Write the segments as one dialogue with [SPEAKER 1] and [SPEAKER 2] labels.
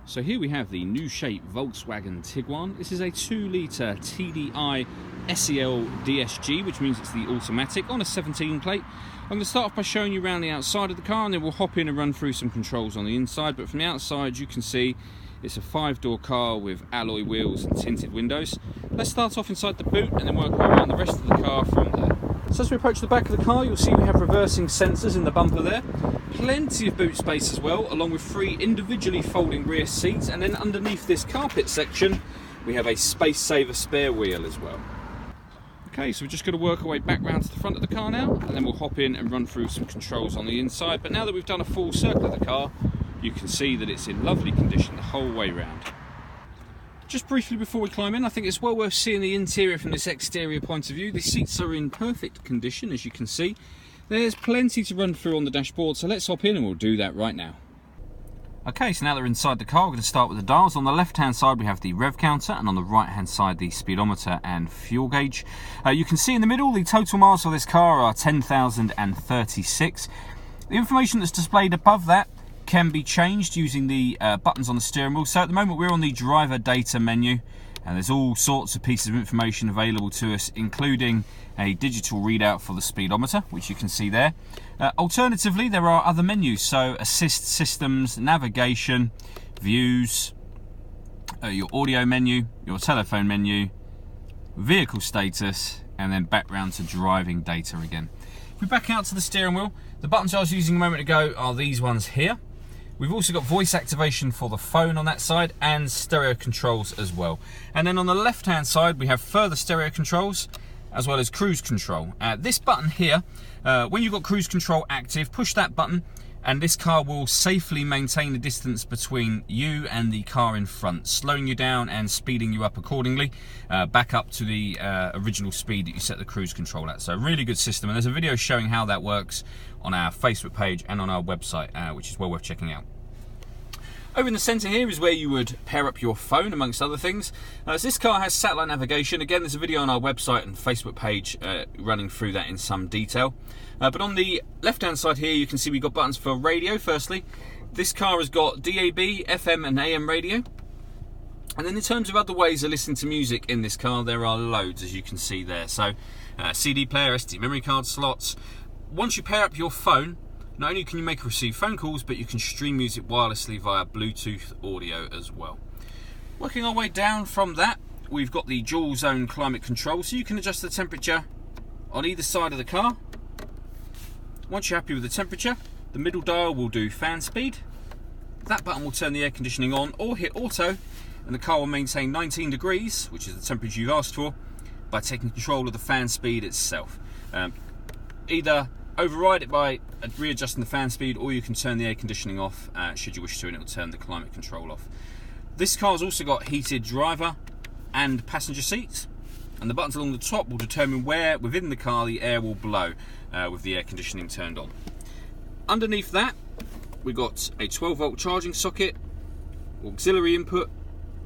[SPEAKER 1] So here we have the new shape Volkswagen Tiguan. This is a 2-litre TDI SEL DSG, which means it's the automatic on a 17 plate. I'm going to start off by showing you around the outside of the car, and then we'll hop in and run through some controls on the inside. But from the outside you can see it's a 5-door car with alloy wheels and tinted windows. Let's start off inside the boot and then work our way around the rest of the car from there. So as we approach the back of the car, you'll see we have reversing sensors in the bumper there. Plenty of boot space as well, along with 3 individually folding rear seats, and then underneath this carpet section we have a space saver spare wheel as well. Okay, so we're just going to work our way back round to the front of the car now, and then we'll hop in and run through some controls on the inside. But now that we've done a full circle of the car, you can see that it's in lovely condition the whole way round. Just briefly before we climb in, I think it's well worth seeing the interior from this exterior point of view. The seats are in perfect condition, as you can see. There's plenty to run through on the dashboard, so let's hop in and we'll do that right now. Okay, so now that we're inside the car, we're going to start with the dials. On the left-hand side we have the rev counter, and on the right-hand side the speedometer and fuel gauge. You can see in the middle the total miles of this car are 10,036. The information that's displayed above that can be changed using the buttons on the steering wheel. So at the moment we're on the driver data menu, and there's all sorts of pieces of information available to us, including a digital readout for the speedometer, which you can see there. Alternatively, there are other menus, so assist systems, navigation, views, your audio menu, your telephone menu, vehicle status, and then back round to driving data again. If we back out to the steering wheel, the buttons I was using a moment ago are these ones here. We've also got voice activation for the phone on that side, and stereo controls as well. And then on the left hand side we have further stereo controls as well as cruise control. This button here, when you've got cruise control active, push that button and this car will safely maintain the distance between you and the car in front, slowing you down and speeding you up accordingly, back up to the original speed that you set the cruise control at. So really good system, and there's a video showing how that works on our Facebook page and on our website, which is well worth checking out. Over in the centre here is where you would pair up your phone, amongst other things. So this car has satellite navigation. Again, there's a video on our website and Facebook page running through that in some detail. But on the left-hand side here, you can see we've got buttons for radio, firstly. This car has got DAB, FM and AM radio. And then in terms of other ways of listening to music in this car, there are loads, as you can see there. So CD player, SD memory card slots. Once you pair up your phone, not only can you make or receive phone calls, but you can stream music wirelessly via Bluetooth audio as well. Working our way down from that, we've got the dual zone climate control, so you can adjust the temperature on either side of the car. Once you're happy with the temperature, the middle dial will do fan speed. That button will turn the air conditioning on or hit auto, and the car will maintain 19 degrees, which is the temperature you've asked for, by taking control of the fan speed itself. Either override it by readjusting the fan speed, or you can turn the air conditioning off should you wish to, and it will turn the climate control off. This car's also got heated driver and passenger seats, and the buttons along the top will determine where within the car the air will blow with the air conditioning turned on. Underneath that we've got a 12-volt charging socket, auxiliary input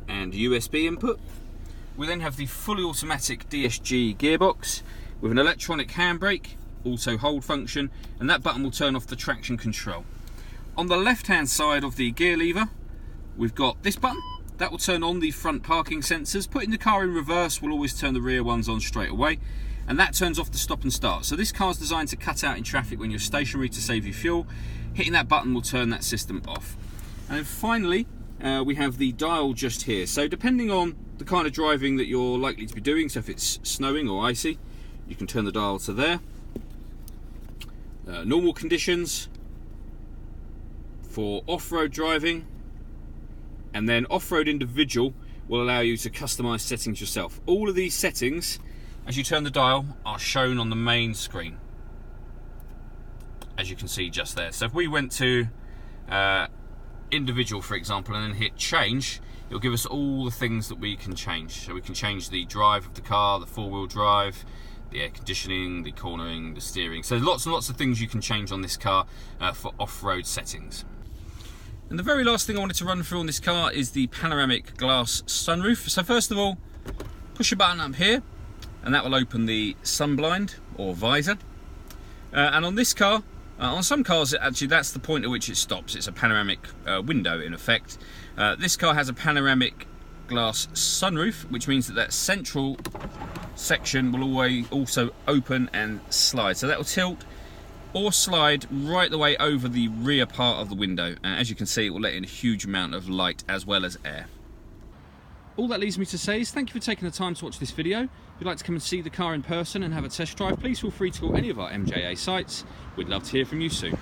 [SPEAKER 1] and USB input. We then have the fully automatic DSG gearbox with an electronic handbrake, auto hold function, and that button will turn off the traction control. On the left hand side of the gear lever we've got this button that will turn on the front parking sensors. Putting the car in reverse will always turn the rear ones on straight away, and that turns off the stop and start. So this car is designed to cut out in traffic when you're stationary to save you fuel. Hitting that button will turn that system off. And then finally we have the dial just here. So depending on the kind of driving that you're likely to be doing, so if it's snowing or icy, you can turn the dial to there. Normal conditions for off-road driving, and then off-road individual will allow you to customize settings yourself. All of these settings, as you turn the dial, are shown on the main screen, as you can see just there. So if we went to individual, for example, and then hit change, it'll give us all the things that we can change. So we can change the drive of the car, the four-wheel drive, the air conditioning, the cornering, the steering. So lots and lots of things you can change on this car for off-road settings. And the very last thing I wanted to run through on this car is the panoramic glass sunroof. So first of all, push a button up here and that will open the sun blind or visor. And on this car, On some cars, actually, that's the point at which it stops. It's a panoramic window, in effect. This car has a panoramic glass sunroof, which means that central section will always also open and slide. So that will tilt or slide right the way over the rear part of the window. As you can see, it will let in a huge amount of light as well as air. All that leaves me to say is thank you for taking the time to watch this video. If you'd like to come and see the car in person and have a test drive, please feel free to call any of our MJA sites. We'd love to hear from you soon.